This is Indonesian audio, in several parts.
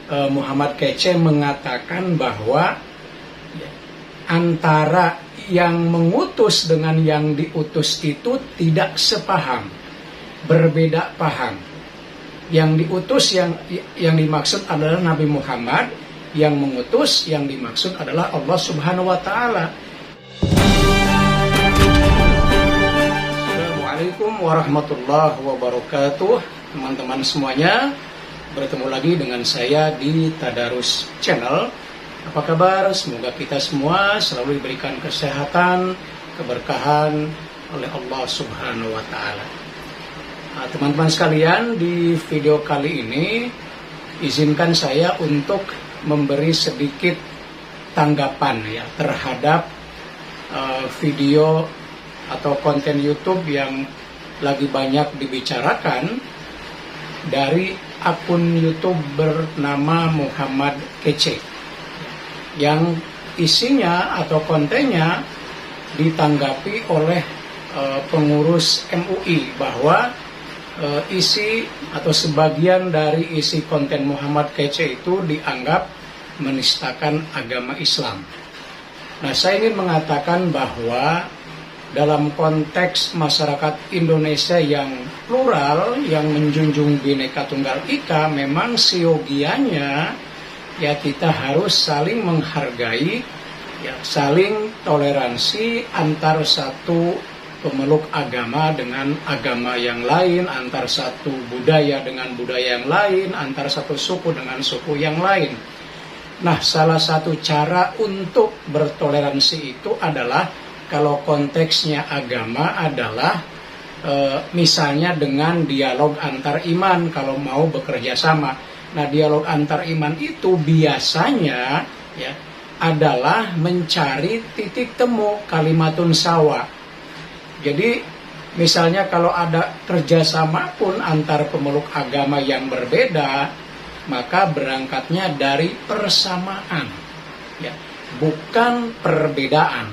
Muhammad Kece mengatakan bahwa antara yang mengutus dengan yang diutus itu tidak sepaham, berbeda paham. Yang diutus yang dimaksud adalah Nabi Muhammad, yang mengutus yang dimaksud adalah Allah Subhanahu wa taala. Assalamualaikum warahmatullahi wabarakatuh. Teman-teman semuanya, bertemu lagi dengan saya di Tadarus Channel. Apa kabar? Semoga kita semua selalu diberikan kesehatan, keberkahan oleh Allah Subhanahu wa taala. Teman-teman sekalian, di video kali ini izinkan saya untuk memberi sedikit tanggapan ya terhadap video atau konten YouTube yang lagi banyak dibicarakan dari akun YouTube bernama Muhammad Kece, yang isinya atau kontennya ditanggapi oleh pengurus MUI bahwa isi atau sebagian dari isi konten Muhammad Kece itu dianggap menistakan agama Islam. Nah, saya ingin mengatakan bahwa dalam konteks masyarakat Indonesia yang plural, yang menjunjung Bhinneka Tunggal Ika, memang siogianya ya kita harus saling menghargai, ya, saling toleransi antar satu pemeluk agama dengan agama yang lain, antar satu budaya dengan budaya yang lain, antar satu suku dengan suku yang lain. Nah, salah satu cara untuk bertoleransi itu adalah kalau konteksnya agama adalah misalnya dengan dialog antar iman kalau mau bekerja sama. Nah, dialog antar iman itu biasanya ya adalah mencari titik temu, kalimatun sawa. Jadi misalnya kalau ada kerjasama pun antar pemeluk agama yang berbeda, maka berangkatnya dari persamaan, ya, bukan perbedaan.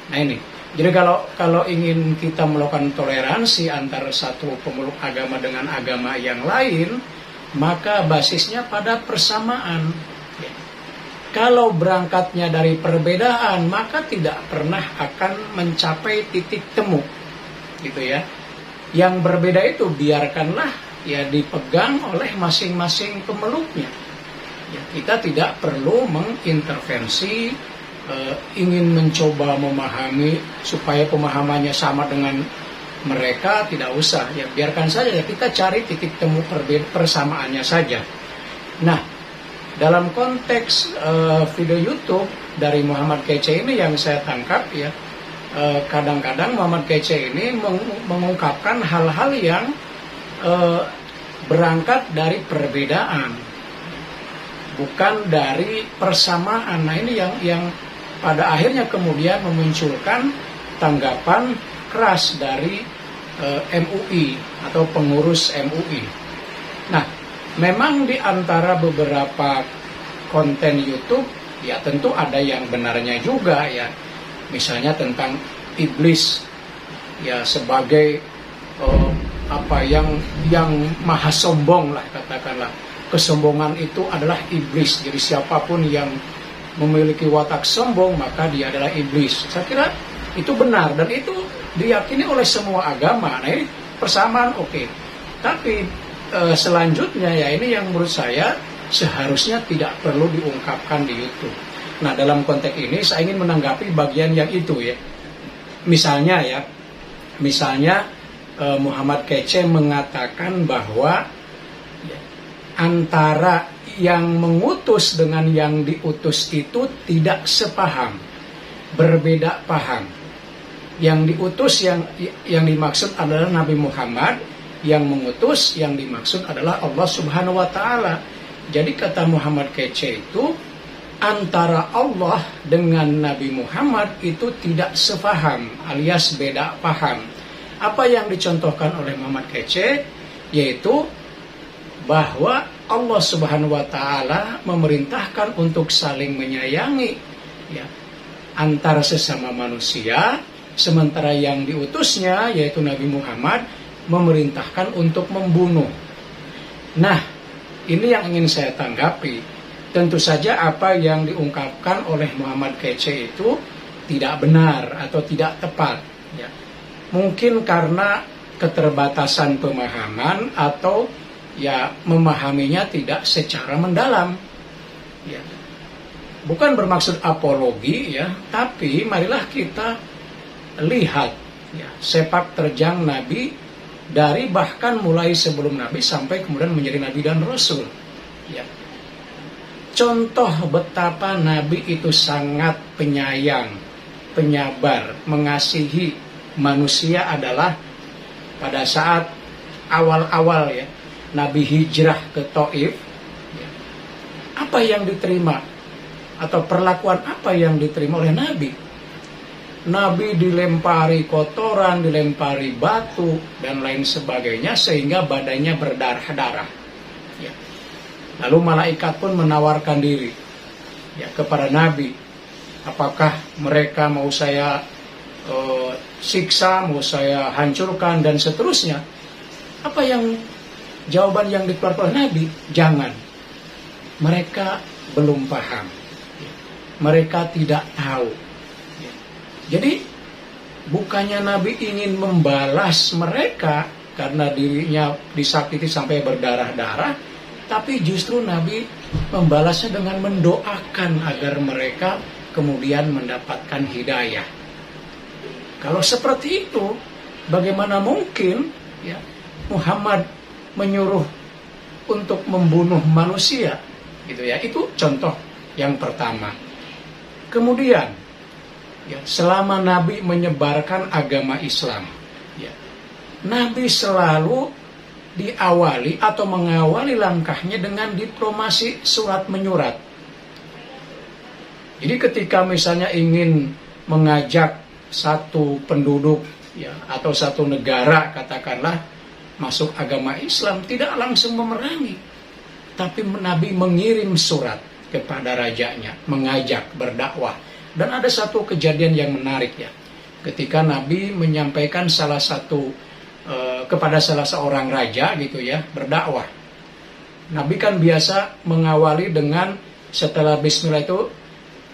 Nah ini, jadi kalau ingin kita melakukan toleransi antara satu pemeluk agama dengan agama yang lain, maka basisnya pada persamaan. Ya. Kalau berangkatnya dari perbedaan, maka tidak pernah akan mencapai titik temu, gitu ya. Yang berbeda itu biarkanlah ya dipegang oleh masing-masing pemeluknya. Ya, kita tidak perlu mengintervensi. Ingin mencoba memahami supaya pemahamannya sama dengan mereka, tidak usah ya, biarkan saja ya, kita cari titik temu persamaannya saja. Nah, dalam konteks video YouTube dari Muhammad Kece ini yang saya tangkap ya, kadang-kadang Muhammad Kece ini mengungkapkan hal-hal yang berangkat dari perbedaan, bukan dari persamaan. Nah, ini yang pada akhirnya kemudian memunculkan tanggapan keras dari MUI atau pengurus MUI. Nah, memang di antara beberapa konten YouTube ya tentu ada yang benarnya juga ya. Misalnya tentang iblis ya sebagai yang maha sombong lah, katakanlah. Kesombongan itu adalah iblis. Jadi siapapun yang memiliki watak sombong maka dia adalah iblis. Saya kira itu benar dan itu diyakini oleh semua agama. Nah, ini persamaan oke. Tapi selanjutnya ya ini yang menurut saya seharusnya tidak perlu diungkapkan di YouTube. Nah, dalam konteks ini saya ingin menanggapi bagian yang itu ya. Misalnya Muhammad Kece mengatakan bahwa antara yang mengutus dengan yang diutus itu tidak sepaham, berbeda paham. Yang diutus yang dimaksud adalah Nabi Muhammad, yang mengutus yang dimaksud adalah Allah Subhanahu wa taala. Jadi kata Muhammad Kece itu antara Allah dengan Nabi Muhammad itu tidak sepaham, alias beda paham. Apa yang dicontohkan oleh Muhammad Kece yaitu bahwa Allah Subhanahu wa taala memerintahkan untuk saling menyayangi ya antar sesama manusia, sementara yang diutusnya yaitu Nabi Muhammad memerintahkan untuk membunuh. Nah, Ini yang ingin saya tanggapi. Tentu saja apa yang diungkapkan oleh Muhammad Kece itu tidak benar atau tidak tepat. Ya. Mungkin karena keterbatasan pemahaman atau ya memahaminya tidak secara mendalam. Ya. Bukan bermaksud apologi ya, tapi marilah kita lihat ya, sepak terjang Nabi dari bahkan mulai sebelum Nabi sampai kemudian menjadi Nabi dan Rasul. Ya. Contoh betapa Nabi itu sangat penyayang, penyabar, mengasihi manusia adalah pada saat awal-awal ya Nabi hijrah ke Taif. Ya. Apa yang diterima atau perlakuan apa yang diterima oleh Nabi? Nabi dilempari kotoran, dilempari batu dan lain sebagainya sehingga badannya berdarah-darah. Ya. Lalu malaikat pun menawarkan diri ya kepada Nabi. Apakah mereka mau saya siksa, mau saya hancurkan dan seterusnya? Apa yang jawaban yang dikeluarkan oleh Nabi? Jangan. Mereka belum paham. Ya. Mereka tidak tahu. Jadi bukannya Nabi ingin membalas mereka karena dirinya disakiti sampai berdarah-darah, tapi justru Nabi membalasnya dengan mendoakan agar mereka kemudian mendapatkan hidayah. Kalau seperti itu, bagaimana mungkin ya Muhammad menyuruh untuk membunuh manusia? Gitu ya. Itu contoh yang pertama. Kemudian ya, selama Nabi menyebarkan agama Islam, ya, Nabi selalu diawali atau mengawali langkahnya dengan diplomasi surat menyurat. Jadi ketika misalnya ingin mengajak satu penduduk ya, atau satu negara katakanlah masuk agama Islam, tidak langsung memerangi, tapi Nabi mengirim surat kepada rajanya, mengajak berdakwah. Dan ada satu kejadian yang menarik ya, ketika Nabi menyampaikan kepada salah seorang raja gitu ya, berdakwah. Nabi kan biasa mengawali dengan setelah Bismillah itu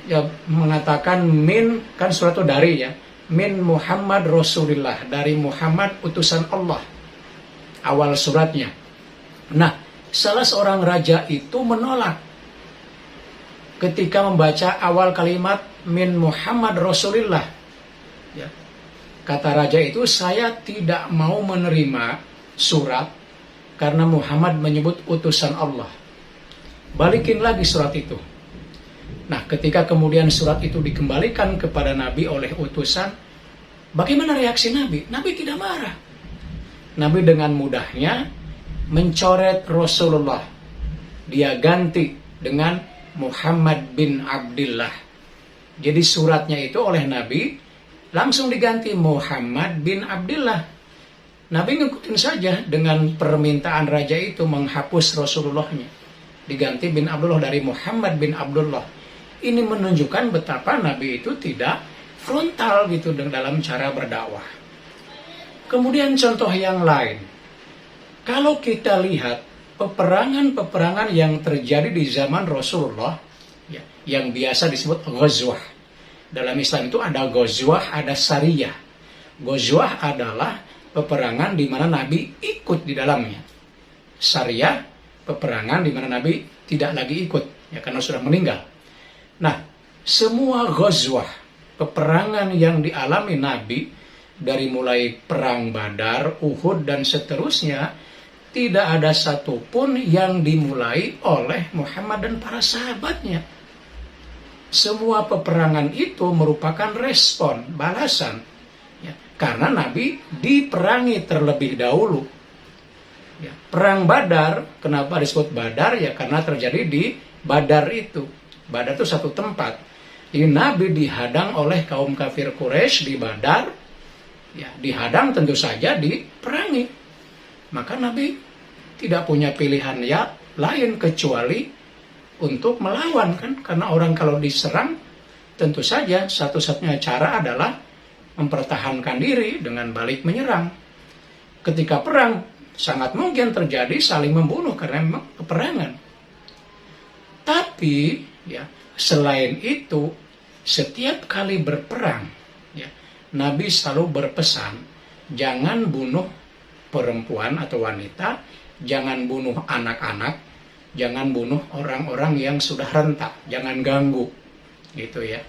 ya mengatakan min, kan surat itu dari ya, min Muhammad Rasulillah, dari Muhammad utusan Allah, awal suratnya. Nah, salah seorang raja itu menolak ketika membaca awal kalimat min Muhammad Rasulillah. Ya. Kata raja itu, saya tidak mau menerima surat karena Muhammad menyebut utusan Allah. Balikin lagi surat itu. Nah, ketika kemudian surat itu dikembalikan kepada Nabi oleh utusan, bagaimana reaksi Nabi? Nabi tidak marah. Nabi dengan mudahnya mencoret Rasulullah. Dia ganti dengan Muhammad bin Abdullah. Jadi suratnya itu oleh Nabi langsung diganti Muhammad bin Abdullah. Nabi ngikutin saja dengan permintaan raja itu menghapus Rasulullahnya. Diganti bin Abdullah dari Muhammad bin Abdullah. Ini menunjukkan betapa Nabi itu tidak frontal gitu dalam cara berdakwah. Kemudian contoh yang lain. Kalau kita lihat peperangan-peperangan yang terjadi di zaman Rasulullah ya, yang biasa disebut ghazwah. Dalam Islam itu ada ghazwah, ada sariyah. Ghazwah adalah peperangan di mana Nabi ikut di dalamnya. Sariyah, peperangan di mana Nabi tidak lagi ikut ya karena sudah meninggal. Nah, semua ghazwah, peperangan yang dialami Nabi dari mulai perang Badar, Uhud dan seterusnya, tidak ada satupun yang dimulai oleh Muhammad dan para sahabatnya. Semua peperangan itu merupakan respon, balasan. Ya, karena Nabi diperangi terlebih dahulu. Ya, perang Badar, kenapa disebut Badar? Ya karena terjadi di Badar itu. Badar itu satu tempat. Jadi Nabi dihadang oleh kaum kafir Quraisy di Badar. Ya, dihadang tentu saja diperangi. Maka Nabi tidak punya pilihan ya lain kecuali untuk melawan kan, karena orang kalau diserang tentu saja satu-satunya cara adalah mempertahankan diri dengan balik menyerang. Ketika perang sangat mungkin terjadi saling membunuh karena memang peperangan. Tapi ya, selain itu, setiap kali berperang, ya, Nabi selalu berpesan, jangan bunuh perempuan atau wanita, jangan bunuh anak-anak, jangan bunuh orang-orang yang sudah renta, jangan ganggu, gitu ya.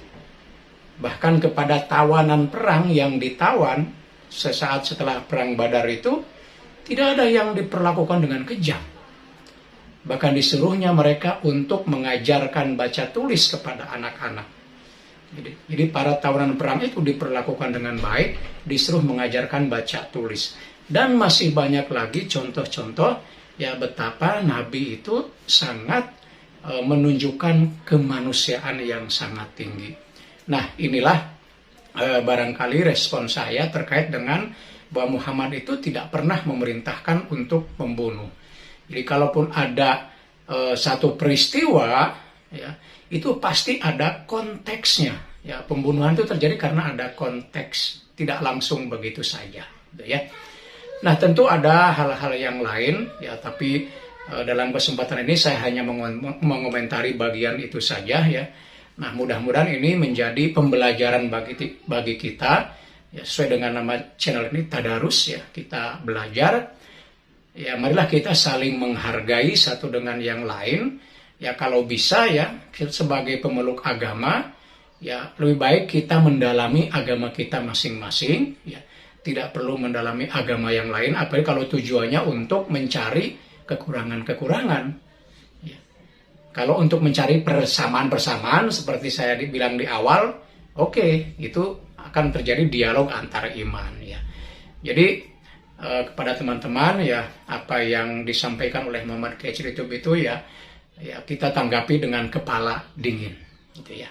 Bahkan kepada tawanan perang yang ditawan sesaat setelah perang Badar itu, tidak ada yang diperlakukan dengan kejam. Bahkan disuruhnya mereka untuk mengajarkan baca tulis kepada anak-anak. Jadi para tawanan perang itu diperlakukan dengan baik, disuruh mengajarkan baca tulis. Dan masih banyak lagi contoh-contoh ya betapa Nabi itu sangat menunjukkan kemanusiaan yang sangat tinggi. Nah, inilah barangkali respon saya terkait dengan bahwa Muhammad itu tidak pernah memerintahkan untuk membunuh. Jadi kalaupun ada satu peristiwa, ya, itu pasti ada konteksnya. Ya, pembunuhan itu terjadi karena ada konteks, tidak langsung begitu saja, gitu ya. Nah, tentu ada hal-hal yang lain, ya, tapi dalam kesempatan ini saya hanya mengomentari bagian itu saja, ya. Nah, mudah-mudahan ini menjadi pembelajaran bagi kita, ya, sesuai dengan nama channel ini Tadarus, ya, kita belajar. Ya, marilah kita saling menghargai satu dengan yang lain. Ya, kalau bisa ya, sebagai pemeluk agama, ya, lebih baik kita mendalami agama kita masing-masing, ya. Tidak perlu mendalami agama yang lain, apalagi kalau tujuannya untuk mencari kekurangan-kekurangan. Kalau untuk mencari persamaan-persamaan seperti saya bilang di awal, oke, itu akan terjadi dialog antara iman, ya. Jadi kepada teman-teman, ya, apa yang disampaikan oleh Muhammad Kecil itu ya kita tanggapi dengan kepala dingin, gitu ya.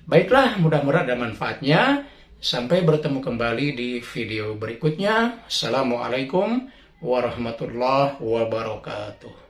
Baiklah, mudah-mudahan ada manfaatnya. Sampai bertemu kembali di video berikutnya. Assalamualaikum warahmatullahi wabarakatuh.